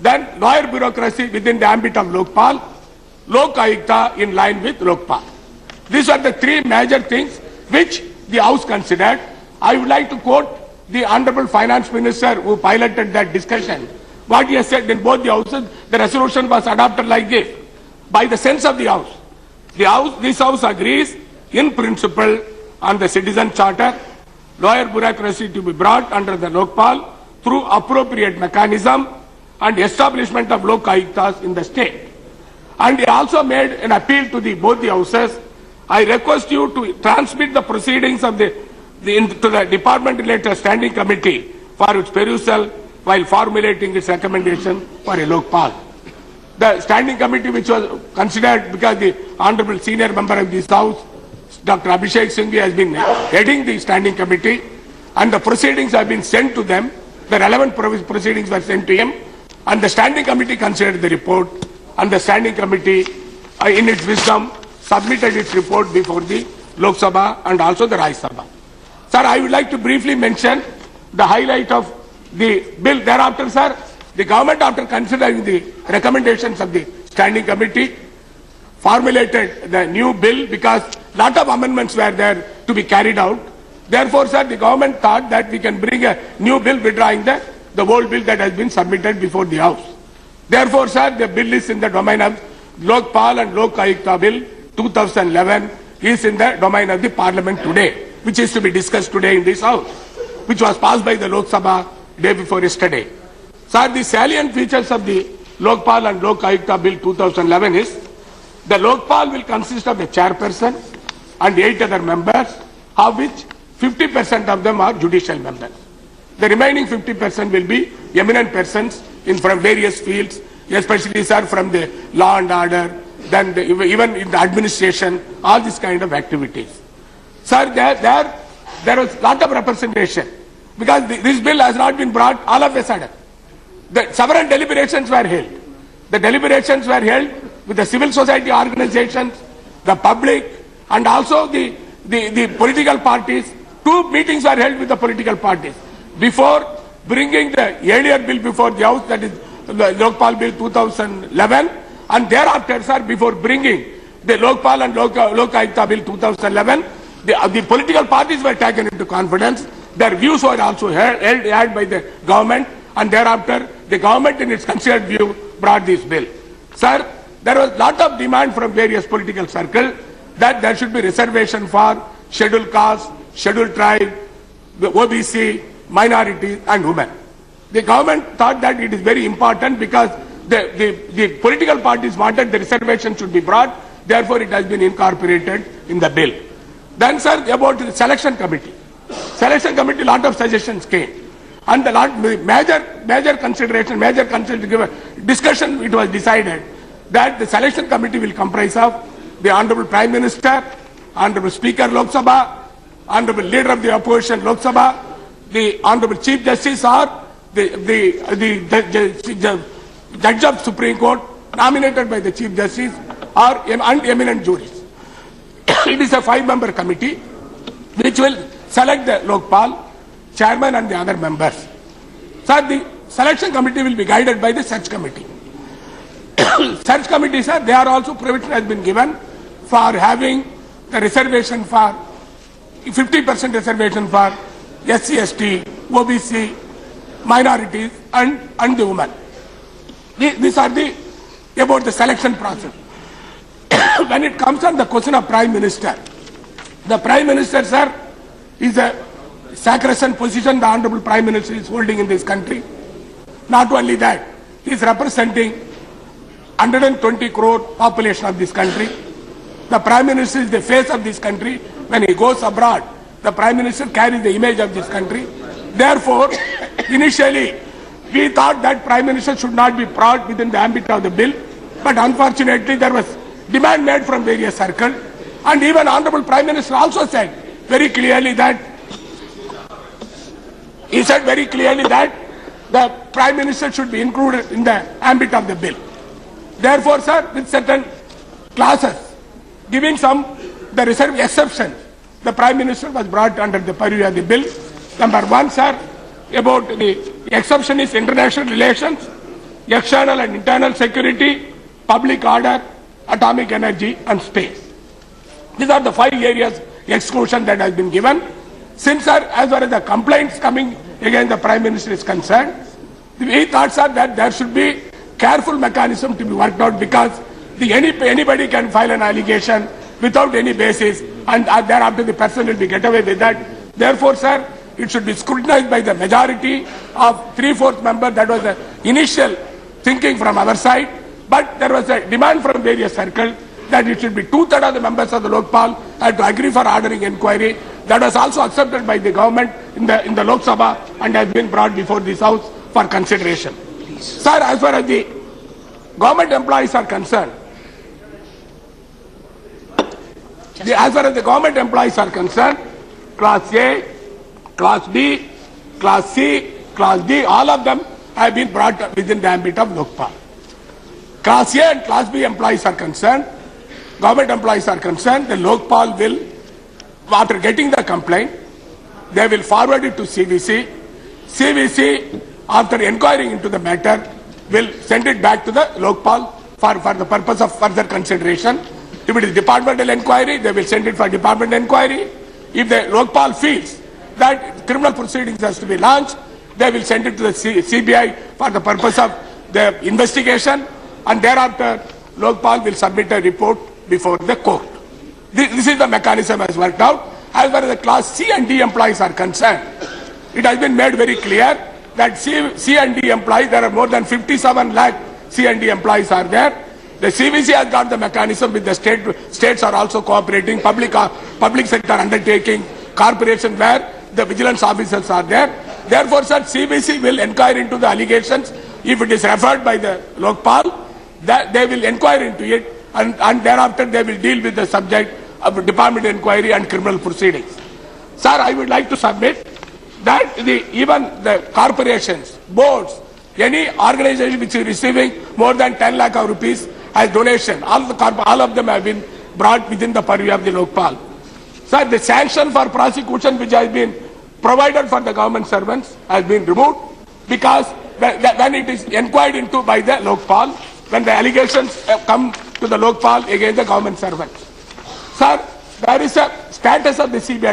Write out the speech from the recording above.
Then lawyer bureaucracy within the ambit of Lokpal, Lok Ayukta in line with Lokpal. These are the three major things which the House considered. I would like to quote the Honorable Finance Minister who piloted that discussion. What he has said in both the houses, the resolution was adopted like this. By the sense of the House, this House agrees in principle on the citizen charter, lawyer bureaucracy to be brought under the Lokpal through appropriate mechanism and establishment of Lok Ayuktas in the state. And he also made an appeal to both the houses. I request you to transmit the proceedings of to the department-related standing committee for its perusal while formulating its recommendation for a Lokpal. The standing committee, which was considered because the honorable senior member of this House, Dr. Abhishek Singhvi, has been heading the standing committee, and the proceedings have been sent to them. The relevant proceedings were sent to him, and the standing committee considered the report, and the standing committee, in its wisdom, submitted its report before the Lok Sabha and also the Rajya Sabha. Sir, I would like to briefly mention the highlight of the bill. Thereafter, sir, the government, after considering the recommendations of the standing committee, formulated the new bill because lot of amendments were there to be carried out. Therefore, sir, the government thought that we can bring a new bill withdrawing the old bill that has been submitted before the House. Therefore, sir, the bill is in the domain of Lokpal and Lok Ayukta Bill 2011 is in the domain of the Parliament today, which is to be discussed today in this House, which was passed by the Lok Sabha day before yesterday. Sir, the salient features of the Lokpal and Lok Ayukta Bill 2011 is the Lokpal will consist of a chairperson and 8 other members, of which 50% of them are judicial members. The remaining 50% will be eminent persons from various fields, especially, sir, from the law and order, then even in the administration, all these kind of activities. Sir, there was lot of representation because this bill has not been brought all of a sudden. The several deliberations were held. The deliberations were held with the civil society organizations, the public, and also the political parties. 2 meetings were held with the political parties before bringing the earlier bill before the House, that is the Lokpal Bill 2011, and thereafter, sir, before bringing the Lokpal and Lok Ayukta Bill 2011, the political parties were taken into confidence. Their views were also heard by the government, and thereafter the government in its considered view brought this bill. Sir, there was lot of demand from various political circles that there should be reservation for scheduled caste, scheduled tribe, the OBC, minorities and women. The government thought that it is very important because the political parties wanted the reservation should be brought, therefore it has been incorporated in the bill. Then, sir, about the selection committee. Selection committee, lot of suggestions came. And the major consideration, discussion, it was decided that the selection committee will comprise of the Honorable Prime Minister, Honorable Speaker Lok Sabha, Honorable Leader of the Opposition Lok Sabha, the Honorable Chief Justice or the Judge of Supreme Court nominated by the Chief Justice or eminent juries. It is a 5-member committee which will select the Lokpal, chairman and the other members. Sir, the selection committee will be guided by the search committee. Search committee, sir, they are also provision has been given for having the reservation for 50% reservation for SC, ST, OBC, minorities and the women. These are about the selection process. When it comes on the question of Prime Minister, the Prime Minister, sir, is a sacrosanct position the Honorable Prime Minister is holding in this country. Not only that, he is representing 120 crore population of this country. The Prime Minister is the face of this country. When he goes abroad, the Prime Minister carries the image of this country. Therefore, initially, we thought that Prime Minister should not be brought within the ambit of the bill, but unfortunately there was demand made from various circles, and even Honorable Prime Minister also said very clearly that the Prime Minister should be included in the ambit of the bill. Therefore, sir, with certain clauses giving the reserve exception, the Prime Minister was brought under the purview of the bill. Number 1, sir, about the exception is international relations, external and internal security, public order, atomic energy and space. These are the 5 areas exclusion that has been given. Since as far as the complaints coming against the Prime Minister is concerned, we thought, sir, that there should be careful mechanism to be worked out, because anybody can file an allegation without any basis, and thereafter the person will be get away with that. Therefore, sir, it should be scrutinized by the majority of 3/4 members. That was the initial thinking from our side, but there was a demand from various circles that it should be 2/3 of the members of the Lokpal had to agree for ordering inquiry. That was also accepted by the government in the Lok Sabha and has been brought before this House for consideration. Sir, as far as the government employees are concerned, as far as the government employees are concerned, Class A, Class B, Class C, Class D, all of them have been brought within the ambit of Lokpal. Class A and Class B employees are concerned, government employees are concerned, the Lokpal will, after getting the complaint, they will forward it to CVC. CVC, after inquiring into the matter, will send it back to the Lokpal for the purpose of further consideration. If it is departmental inquiry, they will send it for departmental inquiry. If the Lokpal feels that criminal proceedings has to be launched, they will send it to the CBI for the purpose of the investigation, and thereafter Lokpal will submit a report before the court. This is the mechanism as worked out. As far as the Class C and D employees are concerned, it has been made very clear that C and D employees, there are more than 57 lakh C and D employees are there. The CVC has got the mechanism with the states are also cooperating, public sector undertaking, corporation where the vigilance officers are there. Therefore, sir, CVC will inquire into the allegations. If it is referred by the Lokpal, that they will inquire into it, and thereafter they will deal with the subject of department inquiry and criminal proceedings. Sir, I would like to submit that even the corporations, boards, any organization which is receiving more than 10 lakh of rupees as donation, all of them have been brought within the purview of the Lokpal. Sir, the sanction for prosecution which has been provided for the government servants has been removed, because when it is inquired into by the Lokpal, when the allegations come to the Lokpal against the government servants. Sir, there is a status of the CBI